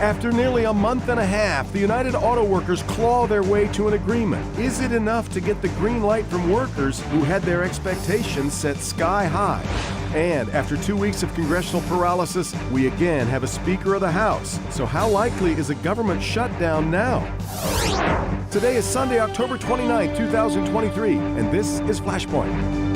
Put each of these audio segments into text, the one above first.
After nearly a month and a half, the United Auto Workers claw their way to an agreement. Is it enough to get the green light from workers who had their expectations set sky high? And after 2 weeks of congressional paralysis, we again have a Speaker of the House. So how likely is a government shutdown now? Today is Sunday, October 29, 2023, and this is Flashpoint.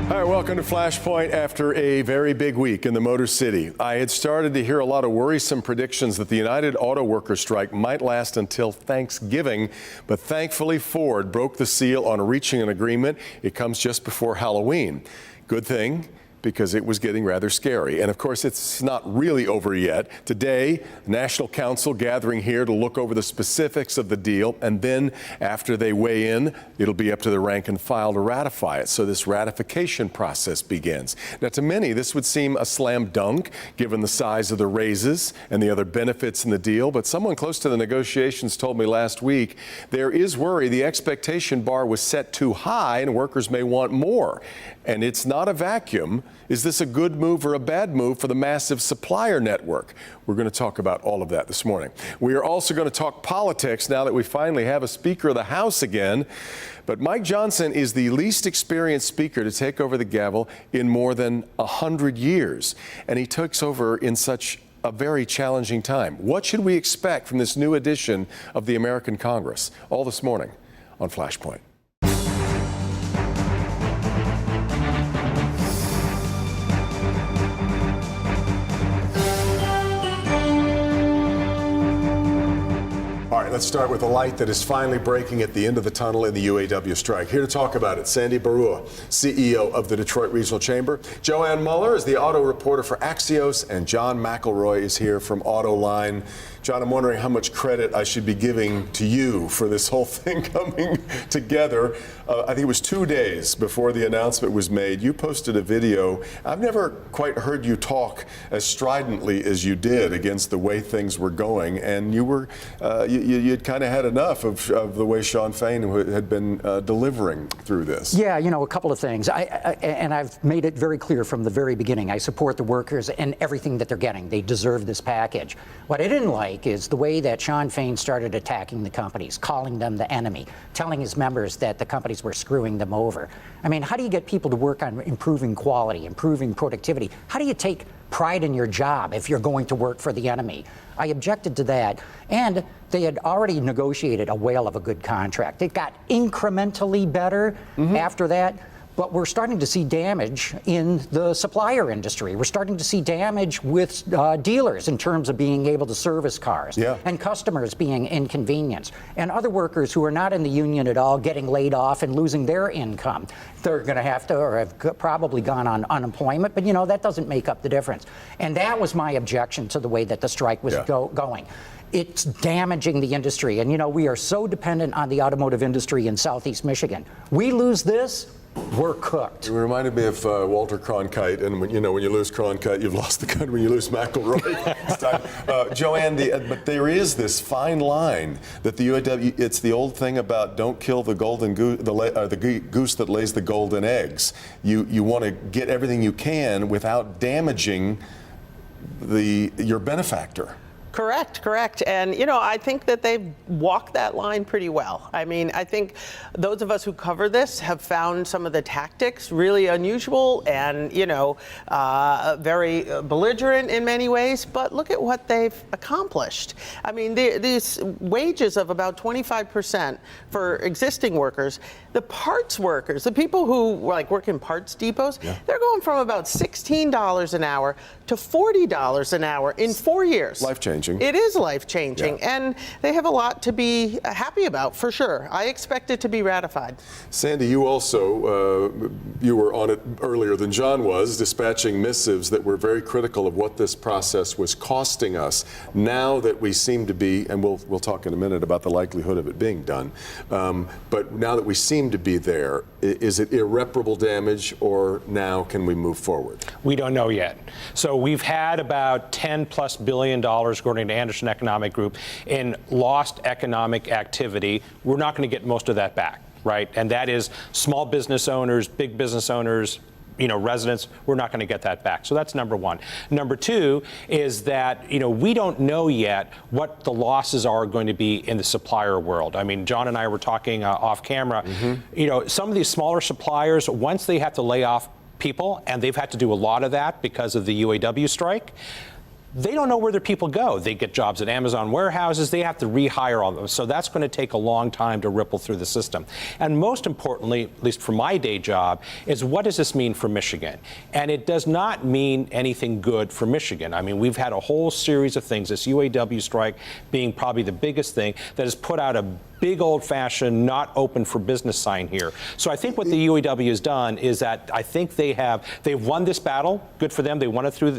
Hi, welcome to Flashpoint. After a very big week in the Motor City, I had started to hear a lot of worrisome predictions that the United Auto Workers strike might last until Thanksgiving, but thankfully Ford broke the seal on reaching an agreement. It comes just before Halloween. Good thing, because it was getting rather scary. And of course, it's not really over yet. Today, National Council gathering here to look over the specifics of the deal, and then after they weigh in, it'll be up to the rank and file to ratify it. So this ratification process begins. Now, to many, this would seem a slam dunk, given the size of the raises and the other benefits in the deal. But someone close to the negotiations told me last week there is worry the expectation bar was set too high and workers may want more. And it's not a vacuum. Is this a good move or a bad move for the massive supplier network? We're going to talk about all of that this morning. We are also going to talk politics now that we finally have a Speaker of the House again. But Mike Johnson is the least experienced Speaker to take over the gavel in more than 100 years. And he takes over in such a very challenging time. What should we expect from this new edition of the American Congress? All this morning on Flashpoint. Let's start with a light that is finally breaking at the end of the tunnel in the UAW strike. Here to talk about it, Sandy Barua, CEO of the Detroit Regional Chamber. Joanne Muller is the auto reporter for Axios, and John McElroy is here from AutoLine. John, I'm wondering how much credit I should be giving to you for this whole thing coming together. I think it was 2 days before the announcement was made. You posted a video. I've never quite heard you talk as stridently as you did against the way things were going, and you were you'd kind of had enough of the way Sean Fain had been delivering through this. Yeah, you know, a couple of things. And I've made it very clear from the very beginning. I support the workers and everything that they're getting. They deserve this package. What I didn't like is the way that Sean Fain started attacking the companies, calling them the enemy, telling his members that the companies were screwing them over. I mean, how do you get people to work on improving quality, improving productivity? How do you take pride in your job if you're going to work for the enemy? I objected to that. And they had already negotiated a whale of a good contract. It got incrementally better after that. But we're starting to see damage in the supplier industry. We're starting to see damage with dealers in terms of being able to service cars, and customers being inconvenienced, and other workers who are not in the union at all getting laid off and losing their income. They're going to have to, or have probably gone on unemployment, but you know, that doesn't make up the difference. And that was my objection to the way that the strike was going. It's damaging the industry. And you know, we are so dependent on the automotive industry in Southeast Michigan. We lose this, we're cooked. It reminded me of Walter Cronkite, and when you lose Cronkite, you've lost the country. When you lose McElroy, it's time. Joanne, but there is this fine line that the UAW. It's the old thing about don't kill the golden goose, the goose that lays the golden eggs. You want to get everything you can without damaging your benefactor. Correct. And, you know, I think that they've walked that line pretty well. I mean, I think those of us who cover this have found some of the tactics really unusual and, you know, very belligerent in many ways. But look at what they've accomplished. I mean, these wages of about 25% for existing workers, the parts workers, the people who work in parts depots, they're going from about $16 an hour to $40 an hour in 4 years. Life-changing. It is life-changing, and they have a lot to be happy about, for sure. I expect it to be ratified. Sandy, you also, you were on it earlier than John was, dispatching missives that were very critical of what this process was costing us. Now that we seem to be, and we'll talk in a minute about the likelihood of it being done, but now that we seem to be there, is it irreparable damage, or now can we move forward? We don't know yet. So we've had about $10+ billion, according to Anderson Economic Group, in lost economic activity. We're not going to get most of that back, right? And that is small business owners, big business owners, residents, we're not going to get that back. So that's number one. Number two is that, we don't know yet what the losses are going to be in the supplier world. I mean, John and I were talking off camera. Some of these smaller suppliers, once they have to lay off people, and they've had to do a lot of that because of the UAW strike, they don't know where their people go. They get jobs at Amazon warehouses. They have to rehire all of them. So that's going to take a long time to ripple through the system. And most importantly, at least for my day job, is what does this mean for Michigan? And it does not mean anything good for Michigan. I mean, we've had a whole series of things, this UAW strike being probably the biggest thing, that has put out a big old-fashioned not open for business sign here. So I think what the UAW has done is that I think they've won this battle. Good for them. They won it through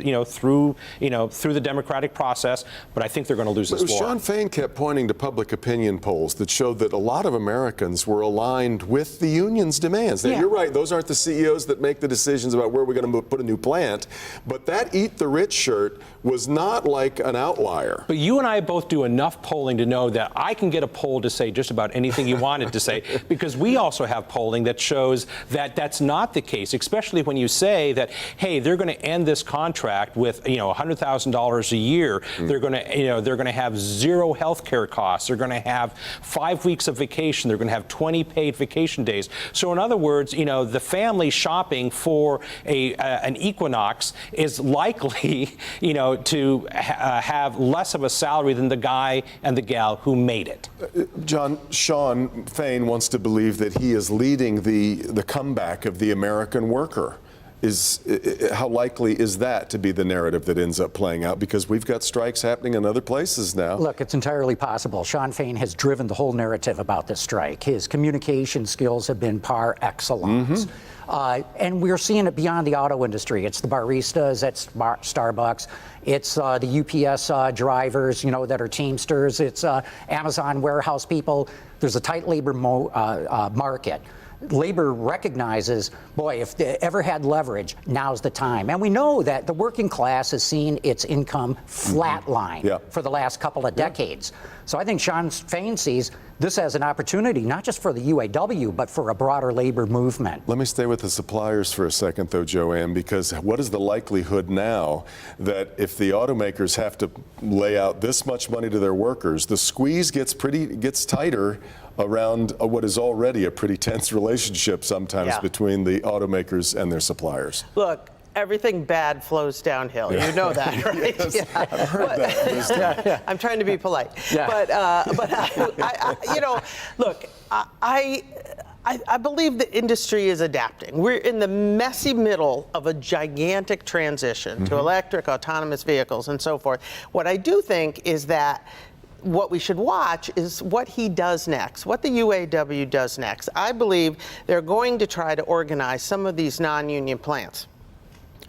the democratic process, but I think they're going to lose this war. Sean Fain kept pointing to public opinion polls that showed that a lot of Americans were aligned with the union's demands. Now, you're right, those aren't the CEOs that make the decisions about where we're going to put a new plant, but that Eat the Rich shirt was not like an outlier. But you and I both do enough polling to know that I can get a poll to say just about anything you wanted to say, because we also have polling that shows that that's not the case, especially when you say that, hey, they're going to end this contract with, $100,000 a year. They're going to have zero health care costs. They're going to have 5 weeks of vacation. They're going to have 20 paid vacation days. So in other words, the family shopping for an Equinox is likely, to have less of a salary than the guy and the gal who made it. John, Sean Fain wants to believe that he is leading the comeback of the American worker. How likely is that to be the narrative that ends up playing out? Because we've got strikes happening in other places now. Look, it's entirely possible. Sean Fain has driven the whole narrative about this strike. His communication skills have been par excellence. And we're seeing it beyond the auto industry. It's the baristas at Starbucks. It's the UPS drivers, that are Teamsters. It's Amazon warehouse people. There's a tight labor market. Labor recognizes, boy, if they ever had leverage, now's the time. And we know that the working class has seen its income flatline for the last couple of decades. So I think Sean Fain sees this as an opportunity, not just for the UAW, but for a broader labor movement. Let me stay with the suppliers for a second, though, Joanne, because what is the likelihood now that if the automakers have to lay out this much money to their workers, the squeeze gets tighter around what is already a pretty tense relationship sometimes between the automakers and their suppliers? Look, everything bad flows downhill. You know that, right? Yes, I've heard that. I'm trying to be polite. But look, I believe the industry is adapting. We're in the messy middle of a gigantic transition to electric, autonomous vehicles, and so forth. What I do think is that what we should watch is what he does next, what the UAW does next. I believe they're going to try to organize some of these non-union plants.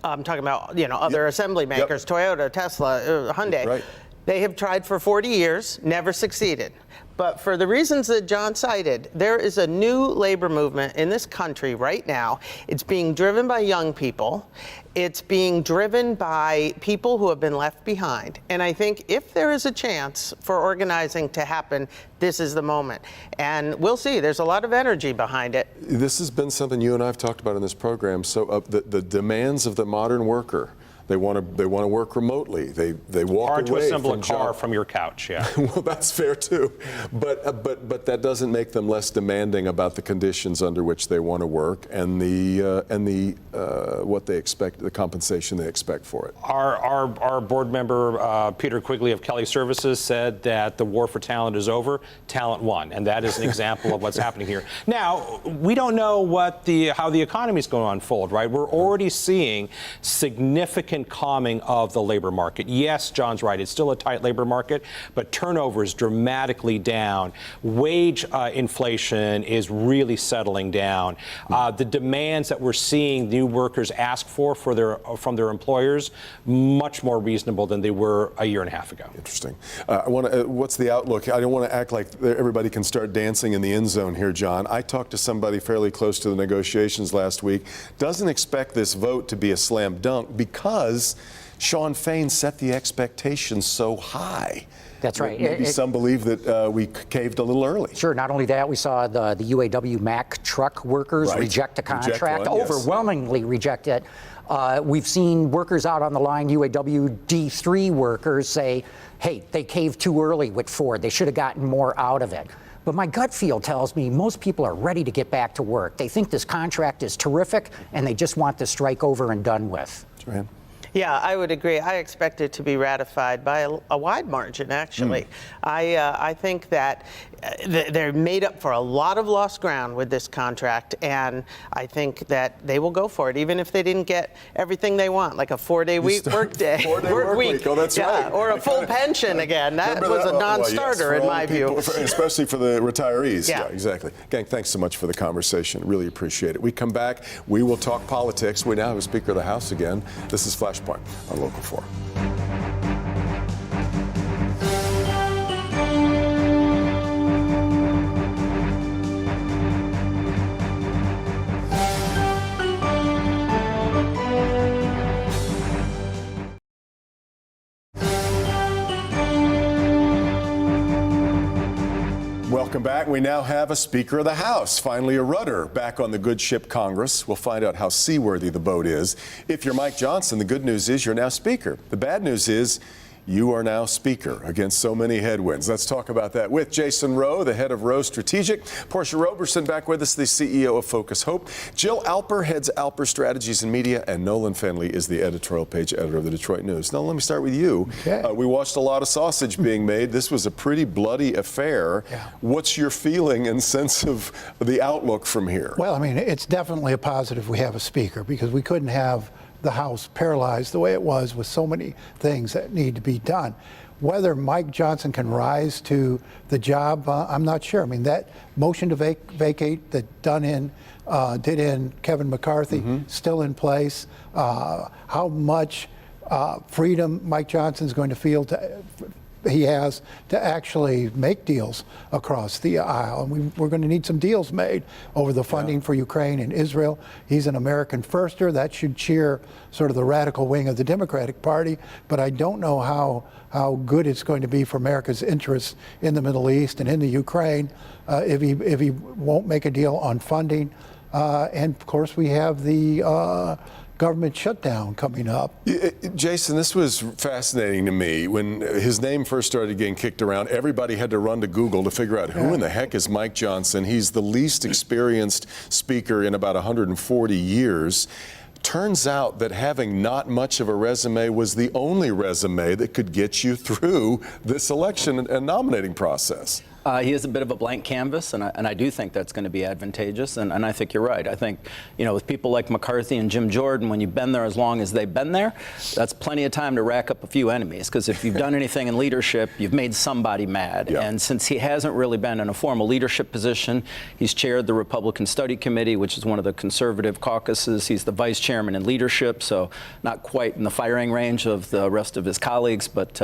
I'm talking about, other assembly makers, Toyota, Tesla, Hyundai. Right. They have tried for 40 years, never succeeded. But for the reasons that John cited, there is a new labor movement in this country right now. It's being driven by young people. It's being driven by people who have been left behind. And I think if there is a chance for organizing to happen, this is the moment. And we'll see. There's a lot of energy behind it. This has been something you and I have talked about in this program. So the demands of the modern worker. They want to work remotely. They walk hard away to assemble from a car from your couch. Yeah. Well, that's fair too, but that doesn't make them less demanding about the conditions under which they want to work and the what they expect, the compensation they expect for it. Our board member Peter Quigley of Kelly Services said that the war for talent is over. Talent won, and that is an example of what's happening here. Now we don't know how the economy is going to unfold. Right, we're already seeing significant calming of the labor market. Yes, John's right. It's still a tight labor market, but turnover is dramatically down. Wage inflation is really settling down. The demands that we're seeing new workers ask from their employers, much more reasonable than they were a year and a half ago. Interesting. What's the outlook? I don't want to act like everybody can start dancing in the end zone here, John. I talked to somebody fairly close to the negotiations last week. Doesn't expect this vote to be a slam dunk because Sean Fain set the expectations so high. That's right. Maybe some believe that we caved a little early. Sure. Not only that, we saw the UAW Mack truck workers reject a contract, overwhelmingly reject it. We've seen workers out on the line, UAW D3 workers, say, hey, they caved too early with Ford. They should have gotten more out of it. But my gut feel tells me most people are ready to get back to work. They think this contract is terrific, and they just want the strike over and done with. Joanne? Yeah, I would agree. I expect it to be ratified by a wide margin, actually. I think that they're made up for a lot of lost ground with this contract, and I think that they will go for it, even if they didn't get everything they want, like a 4-day work week. Oh, that's right. Or a full pension again. That was a non-starter in my view. Especially for the retirees. Yeah, exactly. Gang, thanks so much for the conversation. Really appreciate it. We come back, we will talk politics. We now have a Speaker of the House again. This is Flashpoint on Local 4. Welcome back. We now have a Speaker of the House, finally a rudder back on the good ship Congress. We'll find out how seaworthy the boat is. If you're Mike Johnson, the good news is you're now Speaker. The bad news is you are now Speaker against so many headwinds. Let's talk about that with Jason Rowe, the head of Rowe Strategic. Portia Roberson back with us, the CEO of Focus Hope. Jill Alper heads Alper Strategies and Media, and Nolan Fenley is the editorial page editor of the Detroit News. Nolan, let me start with you. Okay. We watched a lot of sausage being made. This was a pretty bloody affair. Yeah. What's your feeling and sense of the outlook from here? Well, I mean, it's definitely a positive we have a speaker, because we couldn't have the House paralyzed the way it was with so many things that need to be done. Whether Mike Johnson can rise to the job, I'm not sure. I mean, that motion to vacate that did in Kevin McCarthy, still in place. How much freedom Mike Johnson's going to feel he has to actually make deals across the aisle. And we're going to need some deals made over the funding for Ukraine and Israel. He's an American firster. That should cheer sort of the radical wing of the Democratic Party. But I don't know how good it's going to be for America's interests in the Middle East and in the Ukraine if he won't make a deal on funding. And of course, we have the government shutdown coming up. Jason, this was fascinating to me. When his name first started getting kicked around, everybody had to run to Google to figure out who in the heck is Mike Johnson. He's the least experienced speaker in about 140 years. Turns out that having not much of a resume was the only resume that could get you through this election and nominating process. He is a bit of a blank canvas, and I do think that's going to be advantageous, and I think you're right. I think, with people like McCarthy and Jim Jordan, when you've been there as long as they've been there, that's plenty of time to rack up a few enemies, because if you've done anything in leadership, you've made somebody mad. Yeah. And since he hasn't really been in a formal leadership position, he's chaired the Republican Study Committee, which is one of the conservative caucuses. He's the vice chairman in leadership, so not quite in the firing range of the rest of his colleagues, but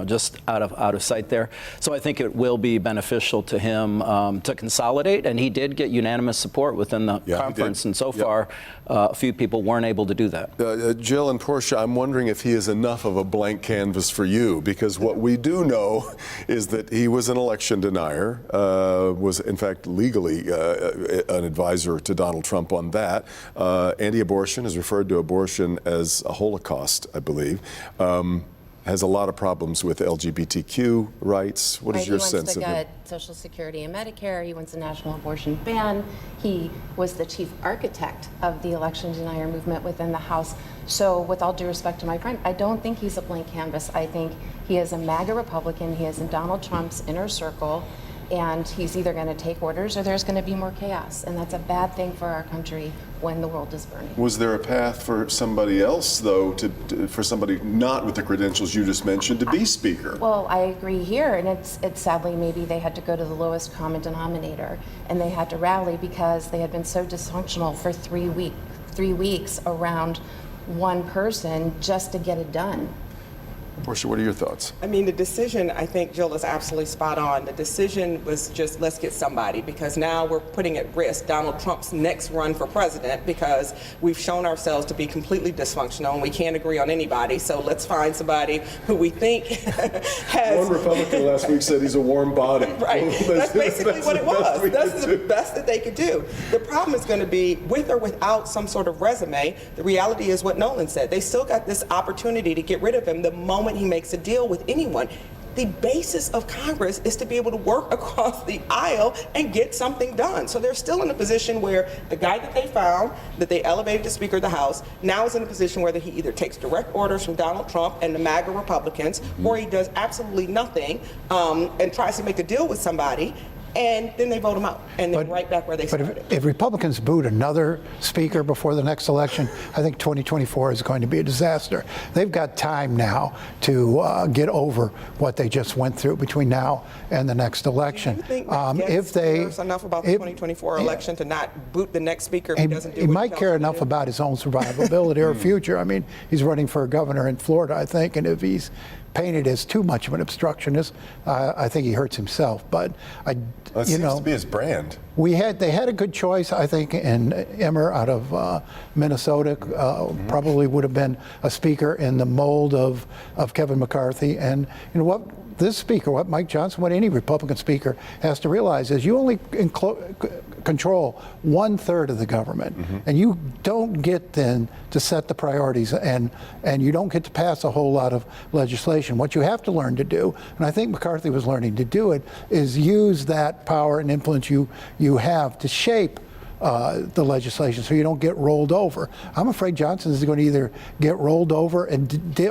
just out of sight there. So I think it will be beneficial to him to consolidate, and he did get unanimous support within the conference, and so far a few people weren't able to do that. Jill and Portia, I'm wondering if he is enough of a blank canvas for you, because what we do know is that he was an election denier, was in fact legally an advisor to Donald Trump on that. Anti-abortion, has referred to abortion as a Holocaust, I believe. Has a lot of problems with LGBTQ rights. What is your sense of it? He wants to gut Social Security and Medicare. He wants a national abortion ban. He was the chief architect of the election denier movement within the House. So with all due respect to my friend, I don't think he's a blank canvas. I think he is a MAGA Republican. He is in Donald Trump's inner circle. And he's either going to take orders or there's going to be more chaos. And that's a bad thing for our country when the world is burning. Was there a path for somebody else, though, for somebody not with the credentials you just mentioned to be Speaker? Well, I agree here. And it's sadly, maybe they had to go to the lowest common denominator. And they had to rally because they had been so dysfunctional for 3 weeks around one person just to get it done. Portia, what are your thoughts? I mean, the decision, I think Jill is absolutely spot on. The decision was just, let's get somebody, because now we're putting at risk Donald Trump's next run for president, because we've shown ourselves to be completely dysfunctional and we can't agree on anybody. So let's find somebody who we think has... One Republican last week said he's a warm body. Right. That's basically what it was. That's the best that they could do. The problem is going to be, with or without some sort of resume, the reality is what Nolan said. They still got this opportunity to get rid of him the moment he makes a deal with anyone. The basis of Congress is to be able to work across the aisle and get something done. So they're still in a position where the guy that they found, that they elevated to Speaker of the House, now is in a position where he either takes direct orders from Donald Trump and the MAGA Republicans, or he does absolutely nothing and tries to make a deal with somebody, and then they vote him out, and they're right back where they started. But if Republicans boot another speaker before the next election, I think 2024 is going to be a disaster. They've got time now to get over what they just went through between now and the next election. Do you think if they cares enough about the 2024 election to not boot the next speaker if he doesn't do he what might care enough about his own survivability or future. I mean, he's running for governor in Florida, I think, and if he's painted as too much of an obstructionist, I think he hurts himself. But That seems to be his brand. they had a good choice, I think, in Emmer out of Minnesota. Probably would have been a speaker in the mold of Kevin McCarthy. And you know what this speaker, what Mike Johnson, what any Republican speaker has to realize is you only control 1/3 of the government, and you don't get then to set the priorities, and you don't get to pass a whole lot of legislation. What you have to learn to do, and I think McCarthy was learning to do it, is use that power and influence you have to shape the legislation so you don't get rolled over. I'm afraid Johnson is going to either get rolled over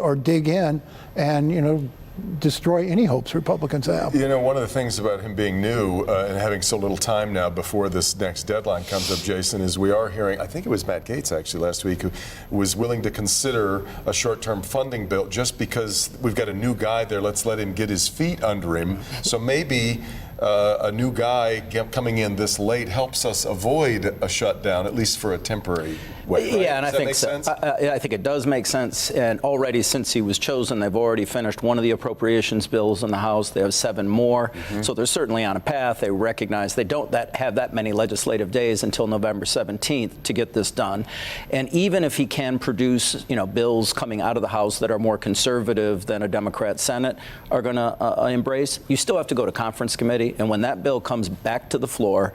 or dig in and destroy any hopes Republicans have. You know, one of the things about him being new and having so little time now before this next deadline comes up, Jason, is we are hearing, I think it was Matt Gaetz actually last week, who was willing to consider a short-term funding bill just because we've got a new guy there. Let's let him get his feet under him. So maybe a new guy coming in this late helps us avoid a shutdown, at least for a temporary way. Right? Yeah, and I think make sense? I think it does make sense. And already since he was chosen, they've already finished one of the appropriations bills in the House. They have 7 more. So they're certainly on a path. They recognize they don't have that many legislative days until November 17th to get this done. And even if he can produce, bills coming out of the House that are more conservative than a Democrat Senate are going to embrace, you still have to go to conference committee. And when that bill comes back to the floor,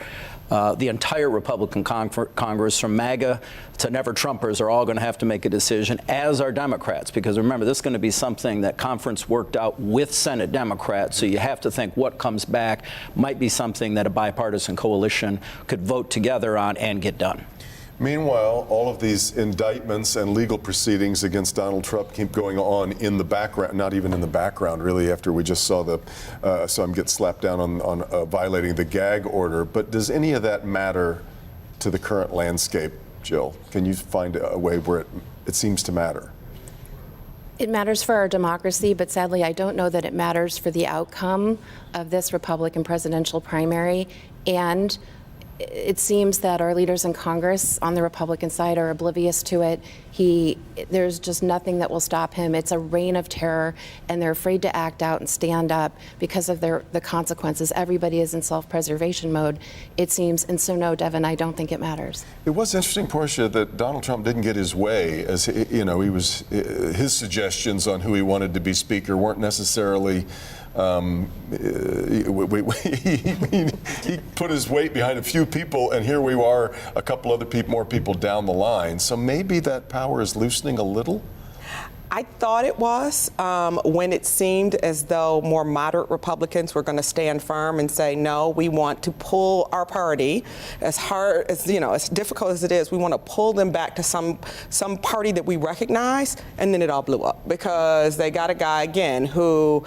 the entire Republican Congress, from MAGA to Never Trumpers, are all going to have to make a decision, as are Democrats. Because remember, this is going to be something that conference worked out with Senate Democrats. So you have to think what comes back might be something that a bipartisan coalition could vote together on and get done. Meanwhile, all of these indictments and legal proceedings against Donald Trump keep going on in the background, not even in the background, really, after we just saw him get slapped down on violating the gag order. But does any of that matter to the current landscape, Jill? Can you find a way where it seems to matter? It matters for our democracy, but sadly, I don't know that it matters for the outcome of this Republican presidential primary. And it seems that our leaders in Congress on the Republican side are oblivious to it. There's just nothing that will stop him. It's a reign of terror, and they're afraid to act out and stand up because of the consequences. Everybody is in self-preservation mode, it seems. And so, no, Devin, I don't think it matters. It was interesting, Portia, that Donald Trump didn't get his way. As his suggestions on who he wanted to be Speaker weren't necessarily. He put his weight behind a few people, and here we are, a couple other more people down the line. So maybe that power is loosening a little? I thought it was when it seemed as though more moderate Republicans were going to stand firm and say, no, we want to pull our party, as hard as, as difficult as it is, we want to pull them back to some party that we recognize. And then it all blew up because they got a guy again who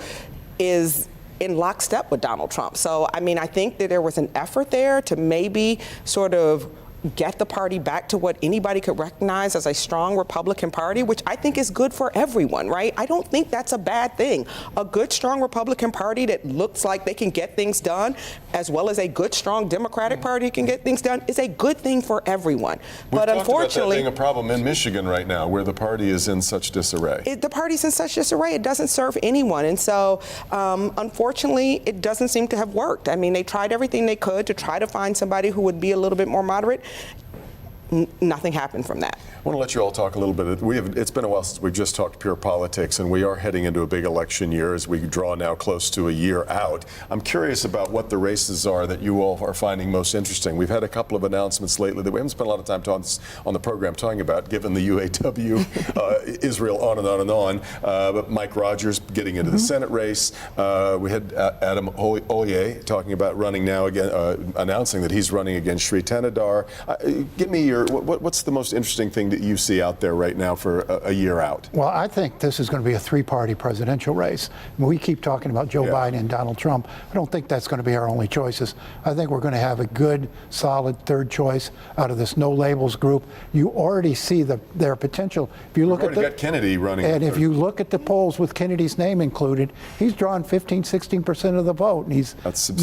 is in lockstep with Donald Trump. So, I think that there was an effort there to maybe sort of get the party back to what anybody could recognize as a strong Republican Party, which I think is good for everyone, right? I don't think that's a bad thing. A good, strong Republican Party that looks like they can get things done, as well as a good, strong Democratic Party that can get things done, is a good thing for everyone. But unfortunately, being a problem in Michigan right now, where the party is in such disarray. The party's in such disarray. It doesn't serve anyone. And so, unfortunately, it doesn't seem to have worked. I mean, they tried everything they could to try to find somebody who would be a little bit more moderate. Nothing happened from that. I want to let you all talk a little bit. It's been a while since we've just talked pure politics, and we are heading into a big election year as we draw now close to a year out. I'm curious about what the races are that you all are finding most interesting. We've had a couple of announcements lately that we haven't spent a lot of time on the program talking about, given the UAW, Israel, on and on and on. But Mike Rogers getting into the Senate race. We had Adam Olye talking about running now again, announcing that he's running against Shri Thanedar. Give me your, what's the most interesting thing that you see out there right now for a year out? Well, I think this is going to be a three-party presidential race. We keep talking about Joe Biden and Donald Trump. I don't think that's going to be our only choices. I think we're going to have a good, solid third choice out of this no labels group. You already see their potential. If you look at got Kennedy running, and if you look at the polls with Kennedy's name included, he's drawn 15-16% of the vote, and he's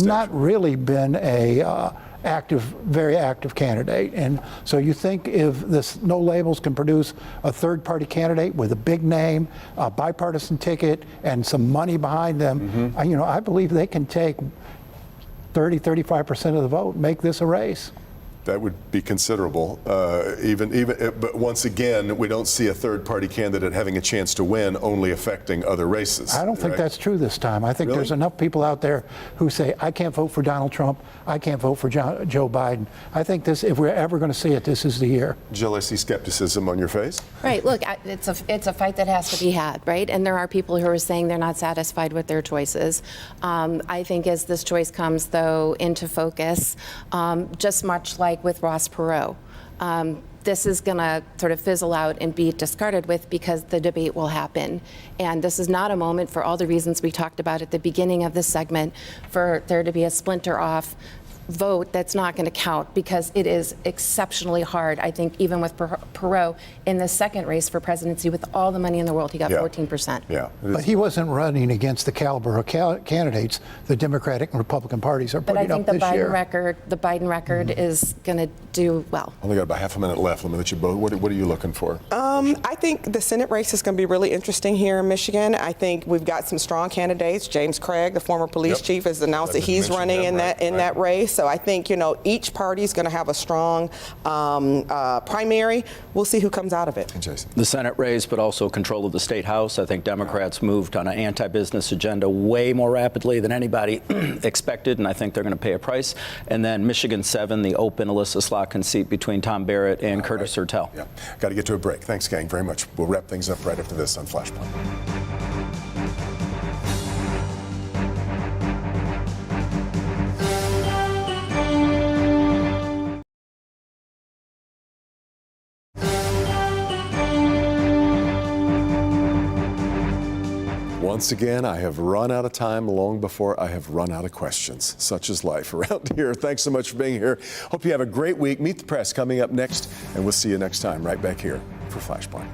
not really been a very active candidate. And so you think if this no labels can produce a third party candidate with a big name, a bipartisan ticket, and some money behind them, I believe they can take 30-35% of the vote and make this a race. That would be considerable. But once again, we don't see a third-party candidate having a chance to win, only affecting other races. I don't think that's true this time. I think there's enough people out there who say, I can't vote for Donald Trump, I can't vote for Joe Biden. I think this, if we're ever going to see it, this is the year. Jill, I see skepticism on your face. Right. Look, it's a fight that has to be had, right? And there are people who are saying they're not satisfied with their choices. I think as this choice comes, though, into focus, just much like with Ross Perot, this is going to sort of fizzle out and be discarded with because the debate will happen. And this is not a moment, for all the reasons we talked about at the beginning of this segment, for there to be a splinter off vote that's not going to count, because it is exceptionally hard. I think even with Perot in the second race for presidency, with all the money in the world, he got 14%. Yeah, but he wasn't running against the caliber of candidates the Democratic and Republican parties are putting up this year. But I think the Biden record is going to do well. Only got about half a minute left. Let me let you both. What are you looking for? I think the Senate race is going to be really interesting here in Michigan. I think we've got some strong candidates. James Craig, the former police chief, has announced that he's running in that race. So I think, each party is going to have a strong primary. We'll see who comes out of it. Jason. The Senate race, but also control of the State House. I think Democrats moved on an anti-business agenda way more rapidly than anybody expected, and I think they're going to pay a price. And then Michigan 7, the open Alyssa Slotkin seat between Tom Barrett and Curtis Hertel. Yeah, got to get to a break. Thanks, gang, very much. We'll wrap things up right after this on Flashpoint. Once again, I have run out of time long before I have run out of questions. Such is life around here. Thanks so much for being here. Hope you have a great week. Meet the Press coming up next, and we'll see you next time right back here for Flashpoint.